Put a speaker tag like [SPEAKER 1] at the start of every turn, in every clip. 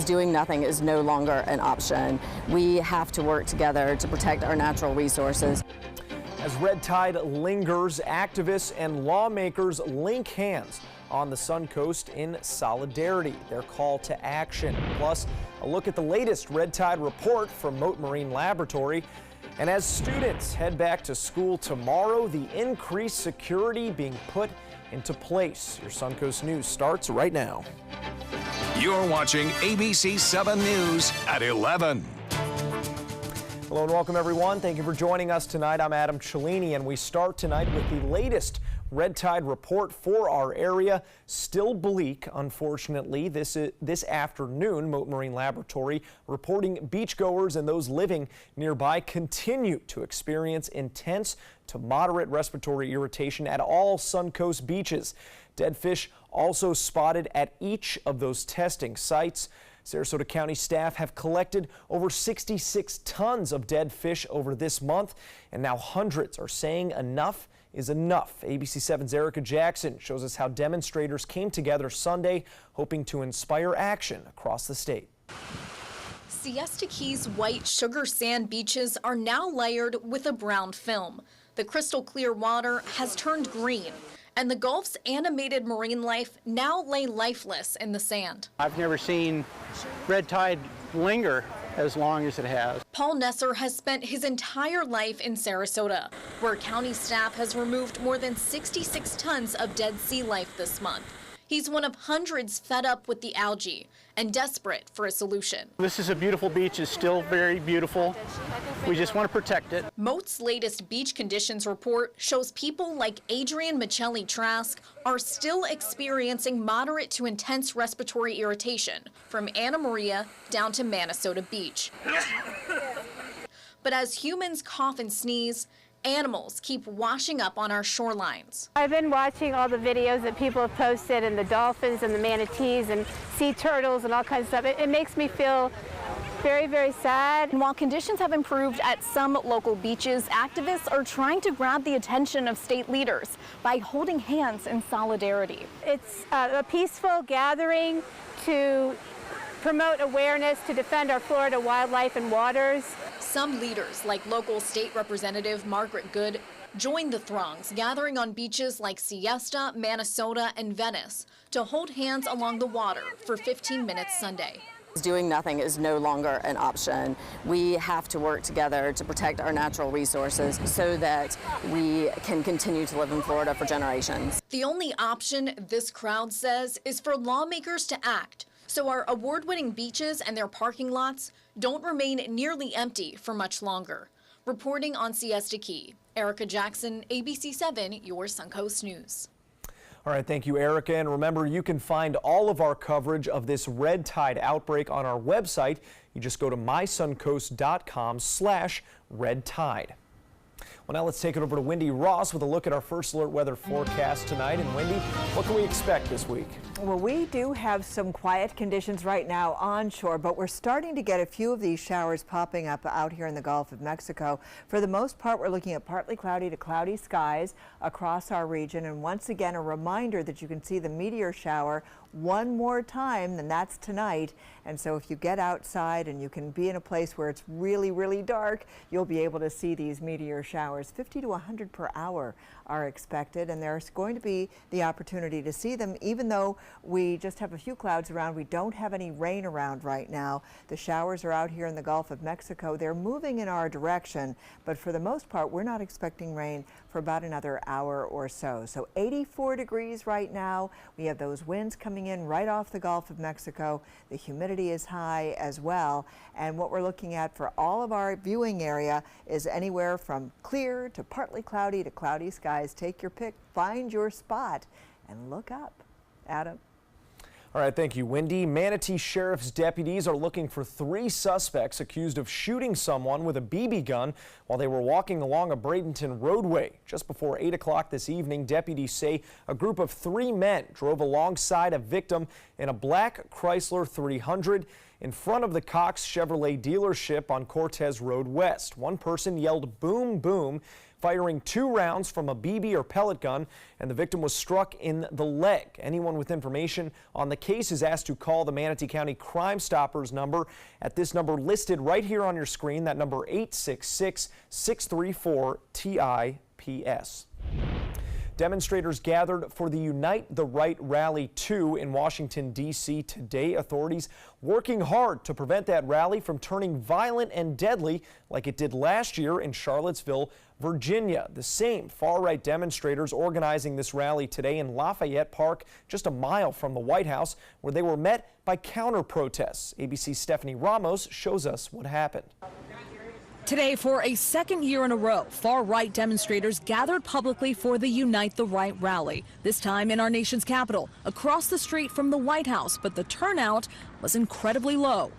[SPEAKER 1] Doing nothing is no longer an option. We have to work together to protect our natural resources.
[SPEAKER 2] As red tide lingers, activists and lawmakers link hands on the Suncoast in solidarity. Their call to action. Plus, a look at the latest red tide report from Mote Marine Laboratory. And as students head back to school tomorrow, the increased security being put into place. Your Suncoast News starts right now.
[SPEAKER 3] You're watching ABC 7 News at 11.
[SPEAKER 2] Hello and welcome everyone. Thank you for joining us tonight. I'm Adam Cellini and we start tonight with the latest red tide report for our area. Still bleak, unfortunately. This afternoon, Mote Marine Laboratory reporting beachgoers and those living nearby continue to experience intense to moderate respiratory irritation at all Suncoast beaches. Dead fish also spotted at each of those testing sites. Sarasota County staff have collected over 66 tons of dead fish over this month, and now hundreds are saying enough is enough. ABC 7's Erica Jackson shows us how demonstrators came together Sunday, hoping to inspire action across the state.
[SPEAKER 4] Siesta Key's white sugar sand beaches are now layered with a brown film. The crystal clear water has turned green, and the Gulf's animated marine life now lay lifeless in the sand.
[SPEAKER 5] I've never seen red tide linger as long as it has.
[SPEAKER 4] Paul Nesser has spent his entire life in Sarasota, where county staff has removed more than 66 tons of dead sea life this month. He's one of hundreds fed up with the algae and desperate for a solution.
[SPEAKER 5] This is a beautiful beach. It's still very beautiful. We just want to protect it.
[SPEAKER 4] Mote's latest beach conditions report shows people like Adrian Michelli-Trask are still experiencing moderate to intense respiratory irritation from Anna Maria down to Minnesota Beach. But as humans cough and sneeze, animals keep washing up on our shorelines.
[SPEAKER 6] I've been watching all the videos that people have posted, and the dolphins and the manatees and sea turtles and all kinds of stuff. It makes me feel very, very sad.
[SPEAKER 7] And while conditions have improved at some local beaches, activists are trying to grab the attention of state leaders by holding hands in solidarity.
[SPEAKER 6] It's a peaceful gathering to promote awareness to defend our Florida wildlife and waters.
[SPEAKER 4] Some leaders, like local state representative Margaret Good, joined the throngs gathering on beaches like Siesta, Minnesota, and Venice to hold hands along the water for 15 minutes Sunday.
[SPEAKER 1] Doing nothing is no longer an option. We have to work together to protect our natural resources so that we can continue to live in Florida for generations.
[SPEAKER 4] The only option, this crowd says, is for lawmakers to act, so our award-winning beaches and their parking lots don't remain nearly empty for much longer. Reporting on Siesta Key, Erica Jackson, ABC 7, your Suncoast News.
[SPEAKER 2] All right, thank you, Erica. And remember, you can find all of our coverage of this red tide outbreak on our website. You just go to mysuncoast.com/redtide. Well, now let's take it over to Wendy Ross with a look at our first alert weather forecast tonight. And Wendy, what can we expect this week?
[SPEAKER 8] Well, we do have some quiet conditions right now onshore, but we're starting to get a few of these showers popping up out here in the Gulf of Mexico. For the most part, we're looking at partly cloudy to cloudy skies across our region. And once again, a reminder that you can see the meteor shower one more time, and that's tonight. And so if you get outside and you can be in a place where it's really, really dark, you'll be able to see these meteor showers. 50 to 100 per hour are expected, and there's going to be the opportunity to see them. Even though we just have a few clouds around, we don't have any rain around right now. The showers are out here in the Gulf of Mexico. They're moving in our direction, but for the most part, we're not expecting rain for about another hour or so. So 84 degrees right now. We have those winds coming in right off the Gulf of Mexico. The humidity is high as well. And what we're looking at for all of our viewing area is anywhere from clear to partly cloudy to cloudy skies. Take your pick, find your spot, and look up. Adam.
[SPEAKER 2] All right, thank you, Wendy. Manatee Sheriff's deputies are looking for 3 suspects accused of shooting someone with a BB gun while they were walking along a Bradenton roadway. Just before 8 o'clock this evening, deputies say a group of 3 men drove alongside a victim in a black Chrysler 300 in front of the Cox Chevrolet dealership on Cortez Road West. One person yelled "boom, boom," firing 2 rounds from a BB or pellet gun, and the victim was struck in the leg. Anyone with information on the case is asked to call the Manatee County Crime Stoppers number at this number listed right here on your screen, that number 866-634-TIPS. Demonstrators gathered for the Unite the Right Rally 2 in Washington, D.C. today. Authorities working hard to prevent that rally from turning violent and deadly like it did last year in Charlottesville, Virginia. The same far-right demonstrators organizing this rally today in Lafayette Park, just a mile from the White House, where they were met by counter-protests. ABC's Stephanie Ramos shows us what happened.
[SPEAKER 9] Today, for a second year in a row, far-right demonstrators gathered publicly for the Unite the Right rally, this time in our nation's capital, across the street from the White House, but the turnout was incredibly low.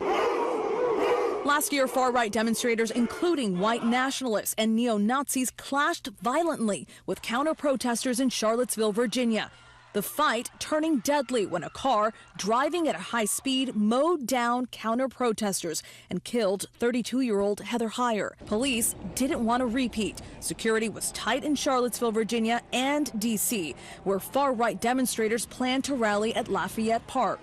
[SPEAKER 9] Last year, far-right demonstrators, including white nationalists and neo-Nazis, clashed violently with counter-protesters in Charlottesville, Virginia. The fight turning deadly when a car driving at a high speed mowed down counter-protesters and killed 32-year-old Heather Heyer. Police didn't want a repeat. Security was tight in Charlottesville, Virginia and D.C., where far-right demonstrators planned to rally at Lafayette Park.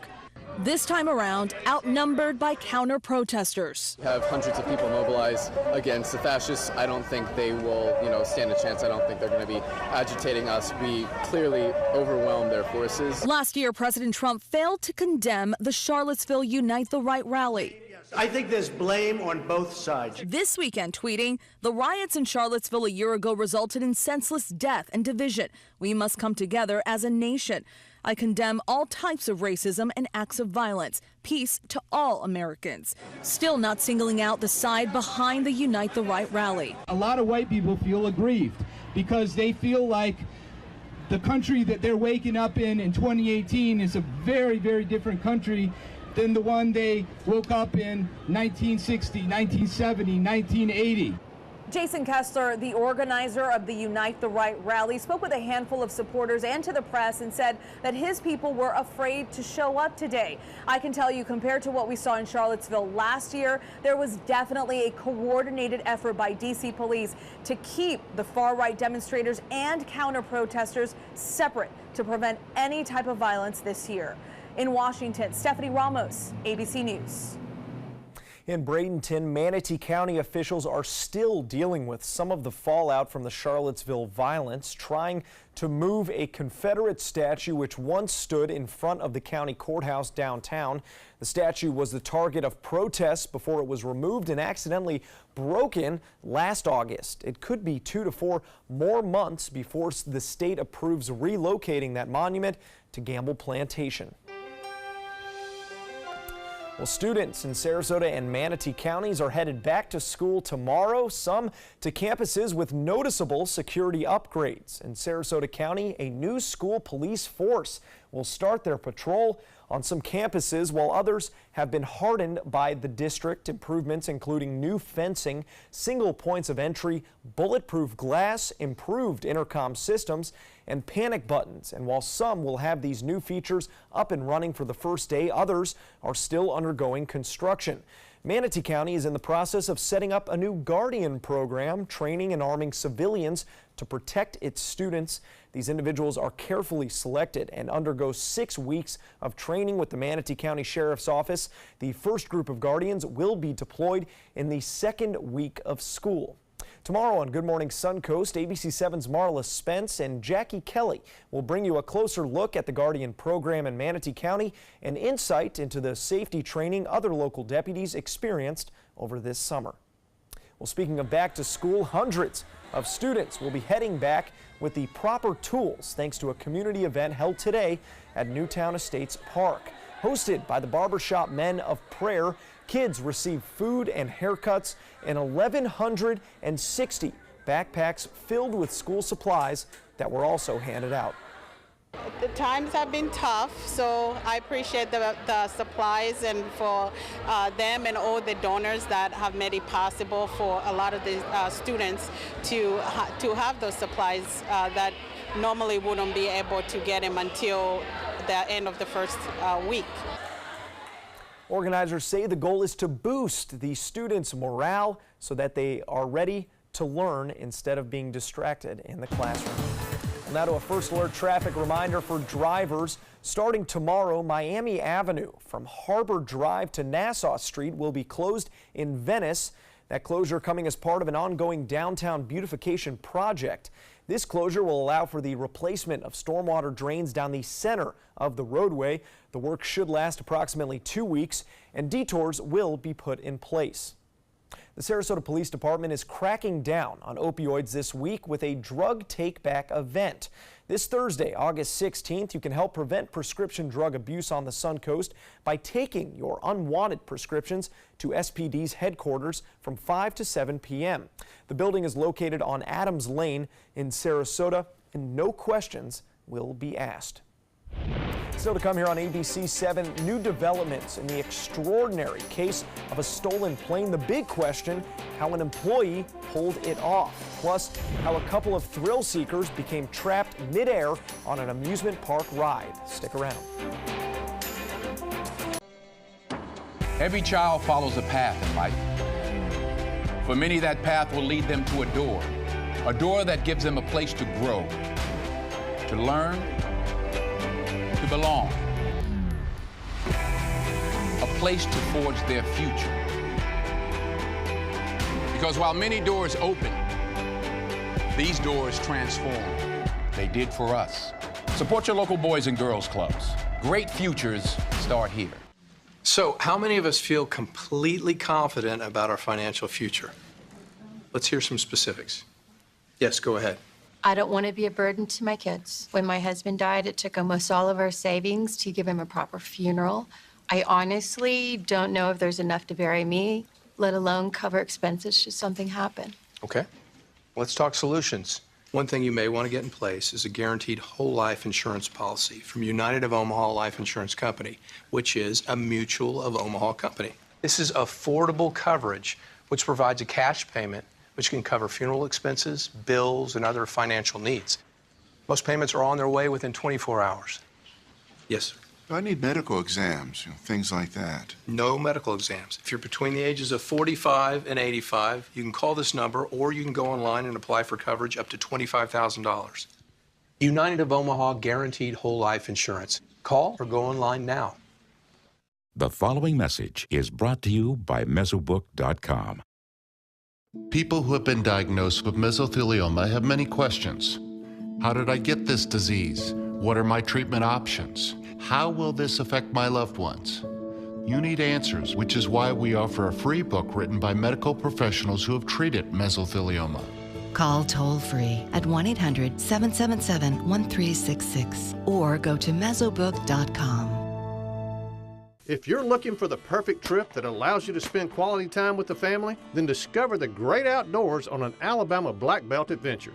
[SPEAKER 9] This time around, outnumbered by counter-protesters.
[SPEAKER 10] Have hundreds of people mobilized against the fascists. I don't think they will, stand a chance. I don't think they're going to be agitating us. We clearly overwhelmed their forces.
[SPEAKER 9] Last year, President Trump failed to condemn the Charlottesville Unite the Right rally.
[SPEAKER 11] I think there's blame on both sides.
[SPEAKER 9] This weekend, tweeting, "The riots in Charlottesville a year ago resulted in senseless death and division. We must come together as a nation. I condemn all types of racism and acts of violence. Peace to all Americans." Still not singling out the side behind the Unite the Right rally.
[SPEAKER 12] A lot of white people feel aggrieved because they feel like the country that they're waking up in 2018 is a very, very different country than the one they woke up in 1960, 1970, 1980.
[SPEAKER 13] Jason Kessler, the organizer of the Unite the Right rally, spoke with a handful of supporters and to the press and said that his people were afraid to show up today. I can tell you, compared to what we saw in Charlottesville last year, there was definitely a coordinated effort by D.C. police to keep the far-right demonstrators and counter-protesters separate to prevent any type of violence this year. In Washington, Stephanie Ramos, ABC News.
[SPEAKER 2] In Bradenton, Manatee County officials are still dealing with some of the fallout from the Charlottesville violence, trying to move a Confederate statue which once stood in front of the county courthouse downtown. The statue was the target of protests before it was removed and accidentally broken last August. It could be 2 to 4 more months before the state approves relocating that monument to Gamble Plantation. Well, students in Sarasota and Manatee counties are headed back to school tomorrow, some to campuses with noticeable security upgrades. In Sarasota County, a new school police force will start their patrol on some campuses, while others have been hardened by the district. Improvements including new fencing, single points of entry, bulletproof glass, improved intercom systems, and panic buttons. And while some will have these new features up and running for the first day, others are still undergoing construction. Manatee County is in the process of setting up a new Guardian program, training and arming civilians to protect its students. These individuals are carefully selected and undergo 6 weeks of training with the Manatee County Sheriff's Office. The first group of Guardians will be deployed in the second week of school. Tomorrow on Good Morning Suncoast, ABC 7's Marla Spence and Jackie Kelly will bring you a closer look at the Guardian program in Manatee County and insight into the safety training other local deputies experienced over this summer. Well, speaking of back to school, hundreds of students will be heading back with the proper tools thanks to a community event held today at Newtown Estates Park. Hosted by the Barbershop Men of Prayer, kids receive food and haircuts and 1,160 backpacks filled with school supplies that were also handed out.
[SPEAKER 14] The times have been tough, so I appreciate the supplies and for them and all the donors that have made it possible for a lot of the students to have those supplies that normally wouldn't be able to get them until the end of the first week.
[SPEAKER 2] Organizers say the goal is to boost the students' morale so that they are ready to learn instead of being distracted in the classroom. Well, now to a First Alert traffic reminder for drivers. Starting tomorrow, Miami Avenue from Harbor Drive to Nassau Street will be closed in Venice. That closure coming as part of an ongoing downtown beautification project. This closure will allow for the replacement of stormwater drains down the center of the roadway. The work should last approximately 2 weeks, and detours will be put in place. The Sarasota Police Department is cracking down on opioids this week with a drug take-back event. This Thursday, August 16th, you can help prevent prescription drug abuse on the Suncoast by taking your unwanted prescriptions to SPD's headquarters from 5 to 7 p.m. The building is located on Adams Lane in Sarasota, and no questions will be asked. Still to come here on ABC 7, new developments in the extraordinary case of a stolen plane. The big question, how an employee pulled it off. Plus, how a couple of thrill seekers became trapped midair on an amusement park ride. Stick around.
[SPEAKER 15] Every child follows a path in life. For many, that path will lead them to a door that gives them a place to grow, to learn, to belong, a place to forge their future. Because while many doors open, these doors transform. They did for us. Support your local Boys and Girls Clubs. Great futures start here.
[SPEAKER 16] So, how many of us feel completely confident about our financial future? Let's hear some specifics. Yes, go ahead.
[SPEAKER 17] I don't want to be a burden to my kids. When my husband died, it took almost all of our savings to give him a proper funeral. I honestly don't know if there's enough to bury me, let alone cover expenses should something happen.
[SPEAKER 16] Okay. Let's talk solutions. One thing you may want to get in place is a guaranteed whole life insurance policy from United of Omaha Life Insurance Company, which is a Mutual of Omaha company. This is affordable coverage, which provides a cash payment which can cover funeral expenses, bills, and other financial needs. Most payments are on their way within 24 hours. Yes, sir.
[SPEAKER 18] I need medical exams, things like that.
[SPEAKER 16] No medical exams. If you're between the ages of 45 and 85, you can call this number, or you can go online and apply for coverage up to $25,000. United of Omaha Guaranteed Whole Life Insurance. Call or go online now.
[SPEAKER 19] The following message is brought to you by Mesobook.com.
[SPEAKER 20] People who have been diagnosed with mesothelioma have many questions. How did I get this disease? What are my treatment options? How will this affect my loved ones? You need answers, which is why we offer a free book written by medical professionals who have treated mesothelioma.
[SPEAKER 21] Call toll-free at 1-800-777-1366 or go to Mesobook.com.
[SPEAKER 22] If you're looking for the perfect trip that allows you to spend quality time with the family, then discover the great outdoors on an Alabama Black Belt adventure.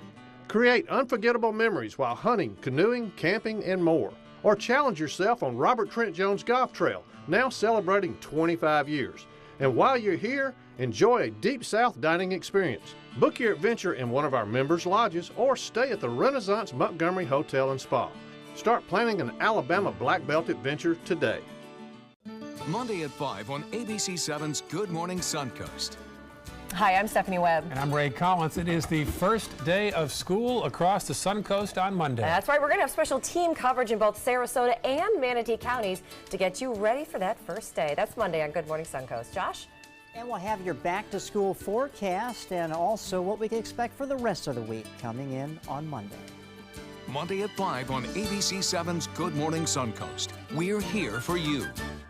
[SPEAKER 22] Create unforgettable memories while hunting, canoeing, camping, and more. Or challenge yourself on Robert Trent Jones Golf Trail, now celebrating 25 years. And while you're here, enjoy a Deep South dining experience. Book your adventure in one of our members' lodges or stay at the Renaissance Montgomery Hotel and Spa. Start planning an Alabama Black Belt adventure today.
[SPEAKER 3] Monday at 5 on ABC 7's Good Morning Suncoast.
[SPEAKER 23] Hi, I'm Stephanie Webb.
[SPEAKER 24] And I'm Ray Collins. It is the first day of school across the Suncoast on Monday.
[SPEAKER 23] That's right. We're going to have special team coverage in both Sarasota and Manatee counties to get you ready for that first day. That's Monday on Good Morning Suncoast. Josh?
[SPEAKER 25] And we'll have your back-to-school forecast and also what we can expect for the rest of the week coming in on Monday.
[SPEAKER 3] Monday at 5 on ABC 7's Good Morning Suncoast. We're here for you.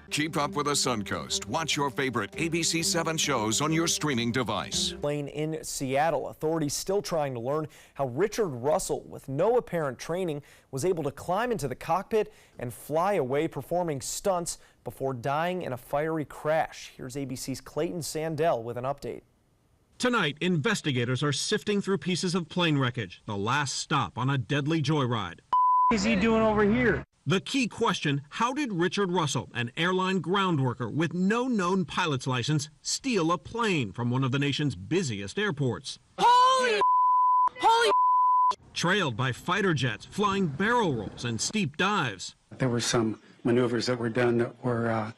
[SPEAKER 3] Keep up with the Suncoast. Watch your favorite ABC 7 shows on your streaming device.
[SPEAKER 2] Plane in Seattle. Authorities still trying to learn how Richard Russell, with no apparent training, was able to climb into the cockpit and fly away performing stunts before dying in a fiery crash. Here's ABC's Clayton Sandell with an update.
[SPEAKER 26] Tonight, investigators are sifting through pieces of plane wreckage, the last stop on a deadly joyride.
[SPEAKER 27] What is he doing over here?
[SPEAKER 26] The key question, how did Richard Russell, an airline ground worker with no known pilot's license, steal a plane from one of the nation's busiest airports?
[SPEAKER 27] Holy!
[SPEAKER 26] Trailed by fighter jets, flying barrel rolls and steep dives.
[SPEAKER 28] There were some maneuvers that were done that were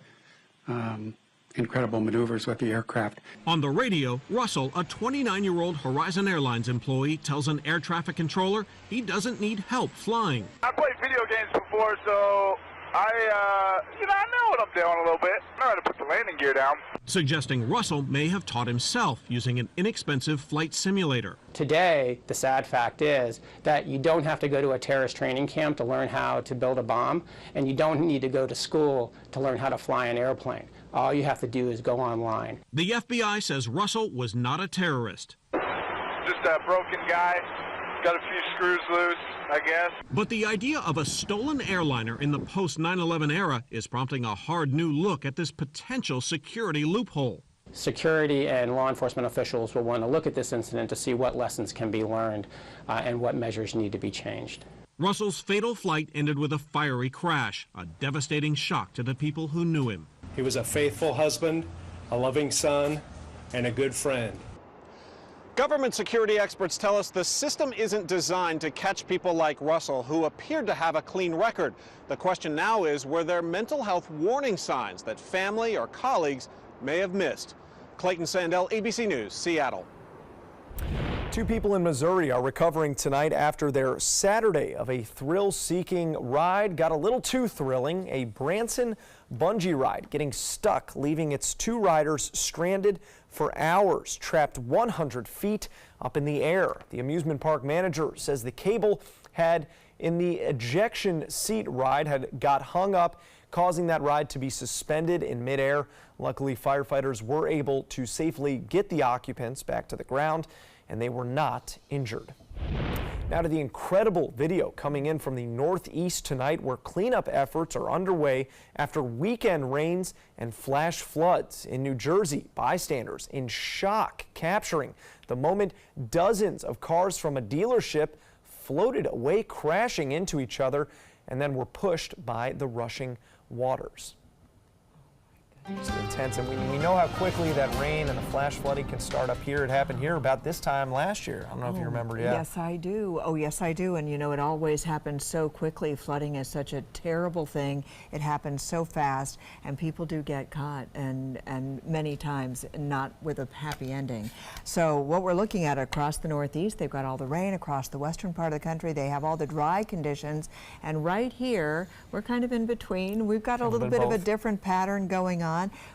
[SPEAKER 1] incredible maneuvers with the aircraft.
[SPEAKER 26] On the radio, Russell, a 29-year-old Horizon Airlines employee, tells an air traffic controller he doesn't need help flying.
[SPEAKER 4] I played video games before, so I know what I'm doing a little bit. I know how to put the landing gear down.
[SPEAKER 26] Suggesting Russell may have taught himself using an inexpensive flight simulator.
[SPEAKER 1] Today, the sad fact is that you don't have to go to a terrorist training camp to learn how to build a bomb, and you don't need to go to school to learn how to fly an airplane. All you have to do is go online.
[SPEAKER 26] The FBI says Russell was not a terrorist.
[SPEAKER 4] Just a broken guy. Got a few screws loose, I guess.
[SPEAKER 26] But the idea of a stolen airliner in the post-9/11 era is prompting a hard new look at this potential security loophole.
[SPEAKER 1] Security and law enforcement officials will want to look at this incident to see what lessons can be learned and what measures need to be changed.
[SPEAKER 26] Russell's fatal flight ended with a fiery crash, a devastating shock to the people who knew him.
[SPEAKER 5] He was a faithful husband, a loving son, and a good friend.
[SPEAKER 6] Government security experts tell us the system isn't designed to catch people like Russell, who appeared to have a clean record. The question now is, were there mental health warning signs that family or colleagues may have missed? Clayton Sandell, ABC News, Seattle.
[SPEAKER 2] 2 people in Missouri are recovering tonight after their Saturday of a thrill-seeking ride got a little too thrilling. A Branson bungee ride getting stuck, leaving its 2 riders stranded for hours, trapped 100 feet up in the air. The amusement park manager says the cable had in the ejection seat ride had got hung up, causing that ride to be suspended in midair. Luckily, firefighters were able to safely get the occupants back to the ground, and they were not injured. Now to the incredible video coming in from the Northeast tonight, where cleanup efforts are underway after weekend rains and flash floods in New Jersey. Bystanders in shock capturing the moment dozens of cars from a dealership floated away, crashing into each other, and then were pushed by the rushing waters. It's intense, and we know how quickly that rain and the flash flooding can start up here. It happened here about this time last year. I don't know if you remember. Yeah.
[SPEAKER 7] Yes, I do. Oh, yes, I do. And you know, it always happens so quickly. Flooding is such a terrible thing. It happens so fast, and people do get caught, and many times not with a happy ending. So what we're looking at across the Northeast, they've got all the rain. Across the western part of the country, they have all the dry conditions. And right here, we're kind of in between. We've got a little bit of a different pattern going on.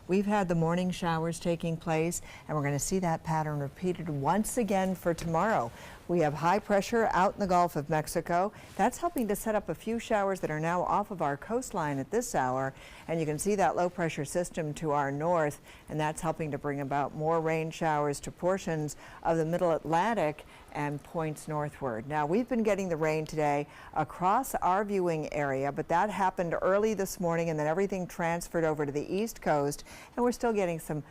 [SPEAKER 7] We've had the morning showers taking place, and we're going to see that pattern repeated once again for tomorrow. We have high pressure out in the Gulf of Mexico. That's helping to set up a few showers that are now off of our coastline at this hour. And you can see that low pressure system to our north, and that's helping to bring about more rain showers to portions of the middle Atlantic and points northward. Now, we've been getting the rain today across our viewing area, but that happened early this morning, and then everything transferred over to the East Coast, and we're still getting some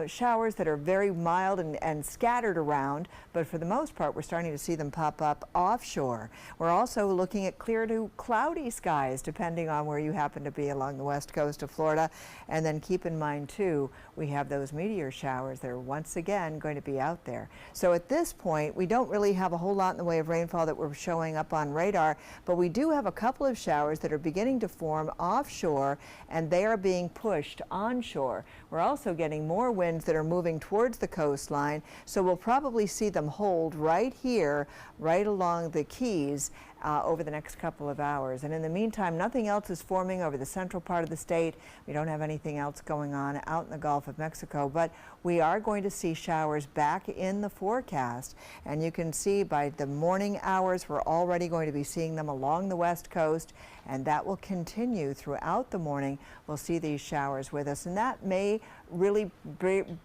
[SPEAKER 7] showers that are very mild and scattered around, but for the most part, we're starting to see them pop up offshore. We're also looking at clear to cloudy skies, depending on where you happen to be along the west coast of Florida. And then keep in mind, too, we have those meteor showers that are once again going to be out there. So at this point, we don't really have a whole lot in the way of rainfall that we're showing up on radar, but we do have a couple of showers that are beginning to form offshore, and they are being pushed onshore. We're also getting more winds that are moving towards the coastline, so we'll probably see them hold right here, right along the Keys over the next couple of hours. And in the meantime, nothing else is forming over the central part of the state. We don't have anything else going on out in the Gulf of Mexico, but we are going to see showers back in the forecast. And you can see by the morning hours, we're already going to be seeing them along the west coast, and that will continue throughout the morning. We'll see these showers with us, and that may really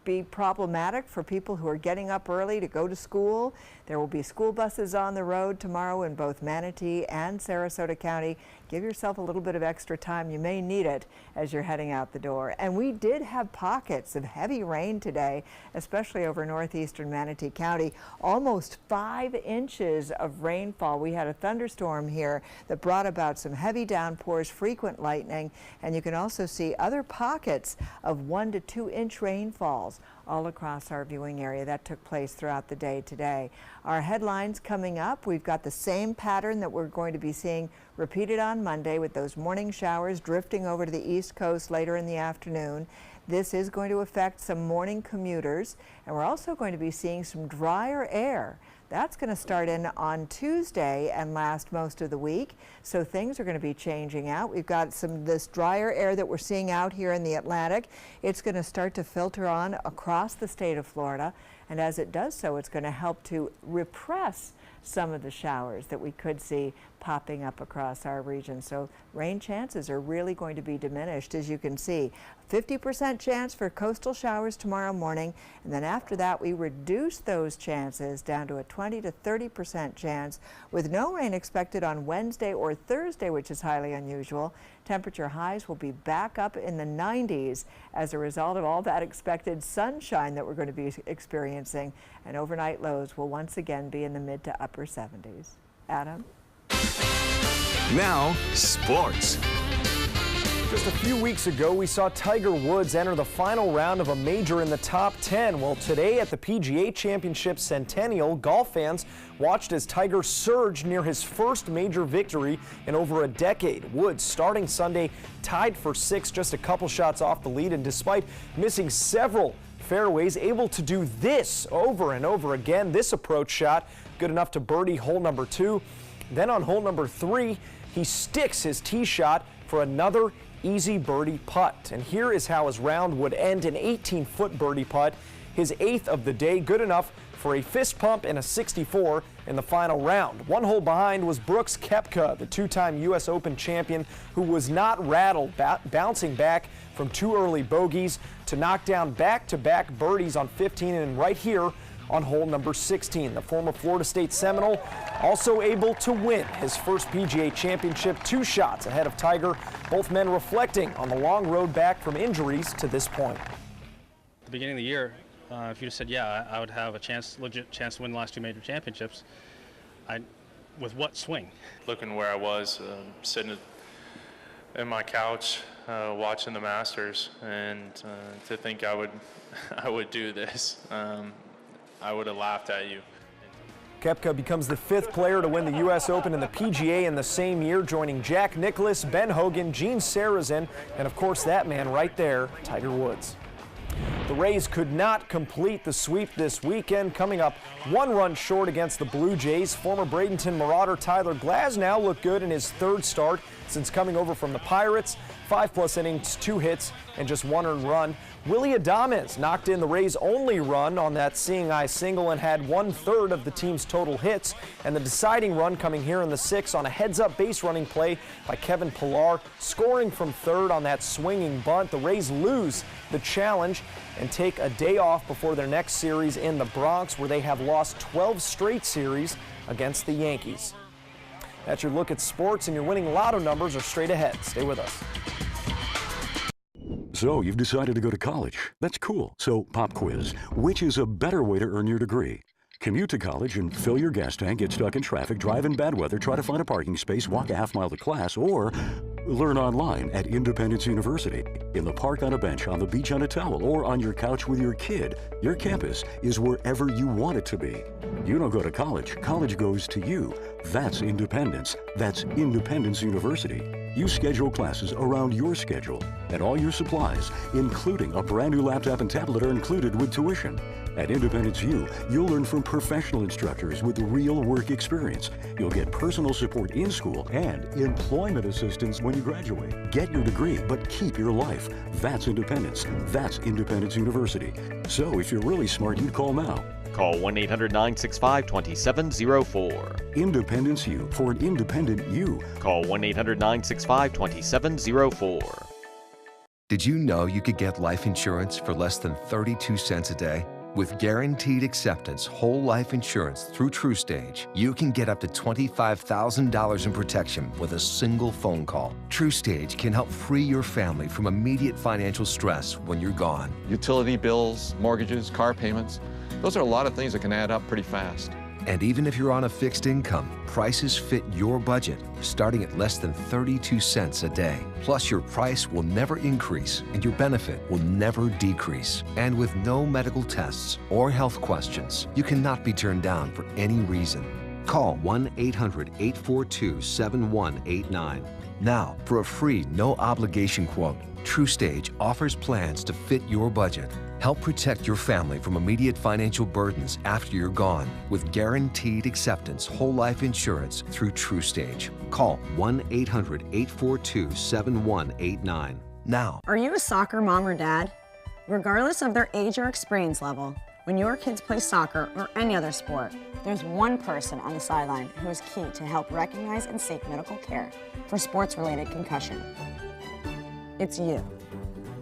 [SPEAKER 7] be problematic for people who are getting up early to go to school. There will be school buses on the road tomorrow in both Manatee and Sarasota County. Give yourself a little bit of extra time. You may need it as you're heading out the door. And we did have pockets of heavy rain today, especially over northeastern Manatee County. Almost 5 inches of rainfall. We had a thunderstorm here that brought about some heavy downpours, frequent lightning, and you can also see other pockets of 1 to 2 inch rainfalls all across our viewing area. That took place throughout the day today. Our headlines coming up, we've got the same pattern that we're going to be seeing repeated on Monday, with those morning showers drifting over to the East Coast later in the afternoon. This is going to affect some morning commuters, and we're also going to be seeing some drier air. That's going to start in on Tuesday and last most of the week, so things are going to be changing out. We've got this drier air that we're seeing out here in the Atlantic. It's going to start to filter on across the state of Florida, and as it does so, it's going to help to repress some of the showers that we could see popping up across our region. So rain chances are really going to be diminished, as you can see. 50% chance for coastal showers tomorrow morning, and then after that we reduce those chances down to a 20 to 30% chance, with no rain expected on Wednesday or Thursday, which is highly unusual. Temperature highs will be back up in the 90s as a result of all that expected sunshine that we're going to be experiencing, and overnight lows will once again be in the mid to upper 70s. Adam?
[SPEAKER 3] Now, sports.
[SPEAKER 2] Just a few weeks ago, we saw Tiger Woods enter the final round of a major in the top 10. Well, today at the PGA Championship Centennial, golf fans watched as Tiger surged near his first major victory in over a decade. Woods, starting Sunday, tied for 6th, just a couple shots off the lead, and despite missing several fairways, able to do this over and over again. This approach shot, good enough to birdie hole number 2. Then on hole number 3, he sticks his tee shot for another easy birdie putt. And here is how his round would end: an 18-foot birdie putt, his 8th of the day, good enough for a fist pump and a 64 in the final round. One hole behind was Brooks Koepka, the 2-time U.S. Open champion, who was not rattled, bouncing back from 2 early bogeys to knock down back-to-back birdies on 15 and right here on hole number 16. The former Florida State Seminole also able to win his first PGA Championship, 2 shots ahead of Tiger, both men reflecting on the long road back from injuries to this point.
[SPEAKER 8] At the beginning of the year, if you just said, yeah, I would have a legit chance to win the last 2 major championships, with what swing?
[SPEAKER 9] Looking where I was, sitting in my couch, watching the Masters, and to think I would do this, I would have laughed at you.
[SPEAKER 2] Koepka becomes the 5th player to win the U.S. Open and the PGA in the same year, joining Jack Nicklaus, Ben Hogan, Gene Sarazen, and of course that man right there, Tiger Woods. The Rays could not complete the sweep this weekend, coming up 1 run short against the Blue Jays. Former Bradenton Marauder Tyler Glasnow looked good in his 3rd start since coming over from the Pirates. 5+ innings, 2 hits, and just 1 earned run. Willie Adames knocked in the Rays' only run on that seeing eye single and had 1/3 of the team's total hits. And the deciding run coming here in the 6th on a heads-up base running play by Kevin Pillar, scoring from 3rd on that swinging bunt. The Rays lose the challenge and take a day off before their next series in the Bronx, where they have lost 12 straight series against the Yankees. That's your look at sports, and your winning lotto numbers are straight ahead. Stay with us.
[SPEAKER 10] So you've decided to go to college. That's cool. So pop quiz. Which is a better way to earn your degree? Commute to college and fill your gas tank, get stuck in traffic, drive in bad weather, try to find a parking space, walk a half-mile to class, or learn online at Independence University. In the park on a bench, on the beach on a towel, or on your couch with your kid, your campus is wherever you want it to be. You don't go to college. College goes to you. That's independence. That's Independence University. You schedule classes around your schedule, and all your supplies, including a brand new laptop and tablet, are included with tuition. At Independence U, you'll learn from professional instructors with real work experience. You'll get personal support in school and employment assistance when you graduate. Get your degree, but keep your life. That's independence. That's Independence University. So if you're really smart, you'd call now.
[SPEAKER 11] Call 1-800-965-2704.
[SPEAKER 10] Independence U, for an independent you.
[SPEAKER 11] Call 1-800-965-2704.
[SPEAKER 12] Did you know you could get life insurance for less than 32 cents a day? With guaranteed acceptance whole life insurance through TruStage, you can get up to $25,000 in protection with a single phone call. TruStage can help free your family from immediate financial stress when you're gone.
[SPEAKER 13] Utility bills, mortgages, car payments, those are a lot of things that can add up pretty fast.
[SPEAKER 12] And even if you're on a fixed income, prices fit your budget, starting at less than 32 cents a day. Plus, your price will never increase and your benefit will never decrease. And with no medical tests or health questions, you cannot be turned down for any reason. Call 1-800-842-7189. Now, for a free, no-obligation quote, TrueStage offers plans to fit your budget. Help protect your family from immediate financial burdens after you're gone with guaranteed acceptance whole life insurance through TrueStage. Call 1-800-842-7189 now.
[SPEAKER 11] Are you a soccer mom or dad? Regardless of their age or experience level, when your kids play soccer or any other sport, there's one person on the sideline who is key to help recognize and seek medical care for sports-related concussion. It's you.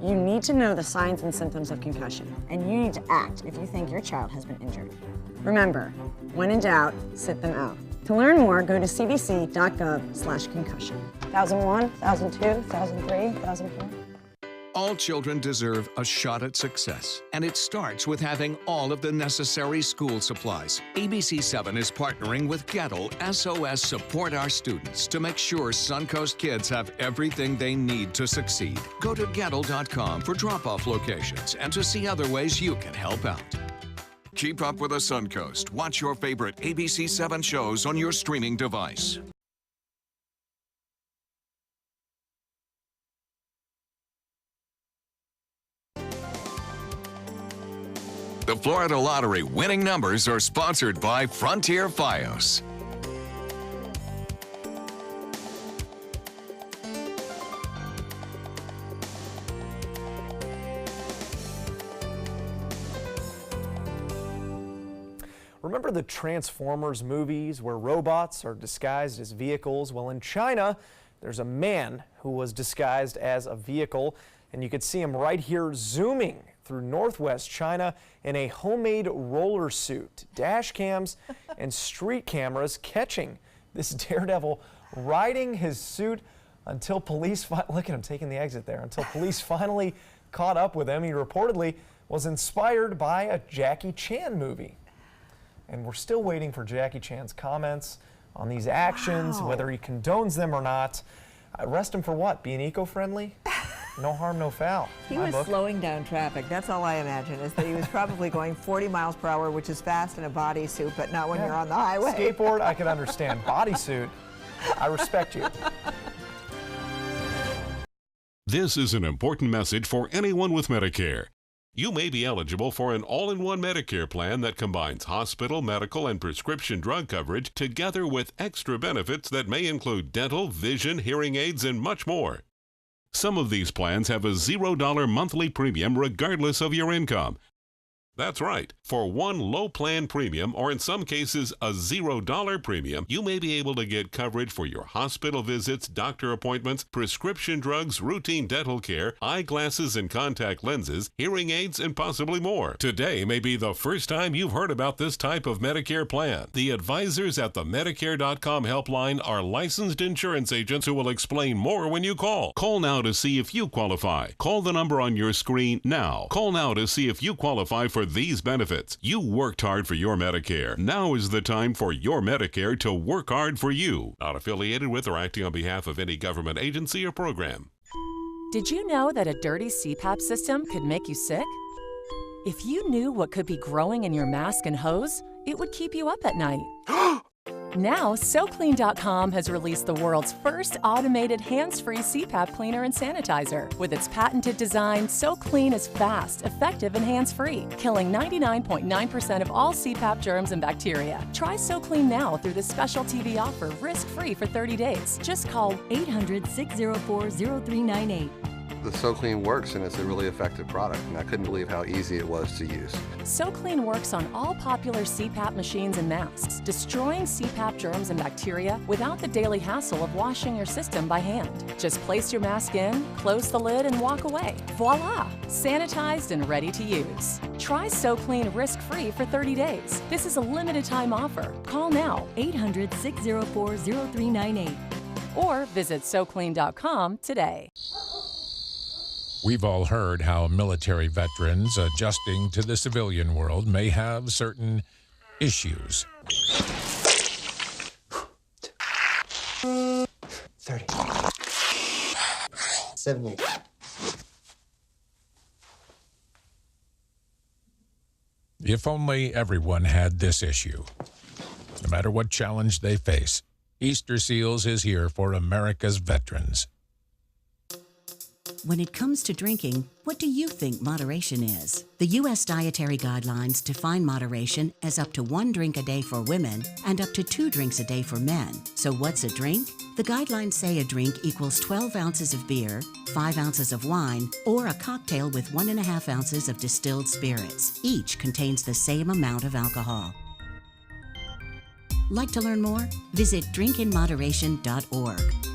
[SPEAKER 11] You need to know the signs and symptoms of concussion, and you need to act if you think your child has been injured. Remember, when in doubt, sit them out. To learn more, go to cdc.gov/concussion. 1001, 1002, 1003, 1004.
[SPEAKER 3] All children deserve a shot at success, and it starts with having all of the necessary school supplies. ABC7 is partnering with Gettle SOS Support Our Students to make sure Suncoast kids have everything they need to succeed. Go to Gettle.com for drop-off locations and to see other ways you can help out. Keep up with the Suncoast. Watch your favorite ABC7 shows on your streaming device. The Florida Lottery winning numbers are sponsored by Frontier Fios.
[SPEAKER 2] Remember the Transformers movies where robots are disguised as vehicles? Well, in China, there's a man who was disguised as a vehicle, and you could see him right here zooming through northwest China in a homemade roller suit. Dash cams and street cameras catching this daredevil riding his suit until police, look at him taking the exit there, until police finally caught up with him. He reportedly was inspired by a Jackie Chan movie. And we're still waiting for Jackie Chan's comments on these actions, whether he condones them or not. Arrest him for what? Being eco-friendly? No harm, no foul.
[SPEAKER 7] He was slowing down traffic. That's all I imagine, is that he was probably going 40 miles per hour, which is fast in a bodysuit, but not when you're on the highway.
[SPEAKER 2] Skateboard, I can understand. Bodysuit, I respect you.
[SPEAKER 14] This is an important message for anyone with Medicare. You may be eligible for an all-in-one Medicare plan that combines hospital, medical, and prescription drug coverage together with extra benefits that may include dental, vision, hearing aids, and much more. Some of these plans have a $0 monthly premium regardless of your income. That's right. For one low plan premium, or in some cases a $0 premium, you may be able to get coverage for your hospital visits, doctor appointments, prescription drugs, routine dental care, eyeglasses and contact lenses, hearing aids, and possibly more. Today may be the first time you've heard about this type of Medicare plan. The advisors at the Medicare.com helpline are licensed insurance agents who will explain more when you call. Call now to see if you qualify. Call the number on your screen now. Call now to see if you qualify for these benefits. You worked hard for your Medicare. Now is the time for your Medicare to work hard for you. Not affiliated with or acting on behalf of any government agency or program.
[SPEAKER 15] Did you know that a dirty CPAP system could make you sick? If you knew what could be growing in your mask and hose, it would keep you up at night. Now, SoClean.com has released the world's first automated hands-free CPAP cleaner and sanitizer. With its patented design, SoClean is fast, effective, and hands-free, killing 99.9% of all CPAP germs and bacteria. Try SoClean now through this special TV offer, risk-free for 30 days. Just call 800-604-0398.
[SPEAKER 16] The SoClean works, and it's a really effective product, and I couldn't believe how easy it was to use.
[SPEAKER 15] SoClean works on all popular CPAP machines and masks, destroying CPAP germs and bacteria without the daily hassle of washing your system by hand. Just place your mask in, close the lid, and walk away. Voila! Sanitized and ready to use. Try SoClean risk-free for 30 days. This is a limited-time offer. Call now, 800-604-0398, or visit SoClean.com today.
[SPEAKER 17] We've all heard how military veterans adjusting to the civilian world may have certain issues.
[SPEAKER 18] 30. 70.
[SPEAKER 17] If only everyone had this issue. No matter what challenge they face, Easter Seals is here for America's veterans.
[SPEAKER 18] When it comes to drinking, what do you think moderation is? The U.S. Dietary Guidelines define moderation as up to 1 drink a day for women and up to 2 drinks a day for men. So what's a drink? The guidelines say a drink equals 12 ounces of beer, 5 ounces of wine, or a cocktail with 1.5 ounces of distilled spirits. Each contains the same amount of alcohol. Like to learn more? Visit drinkinmoderation.org.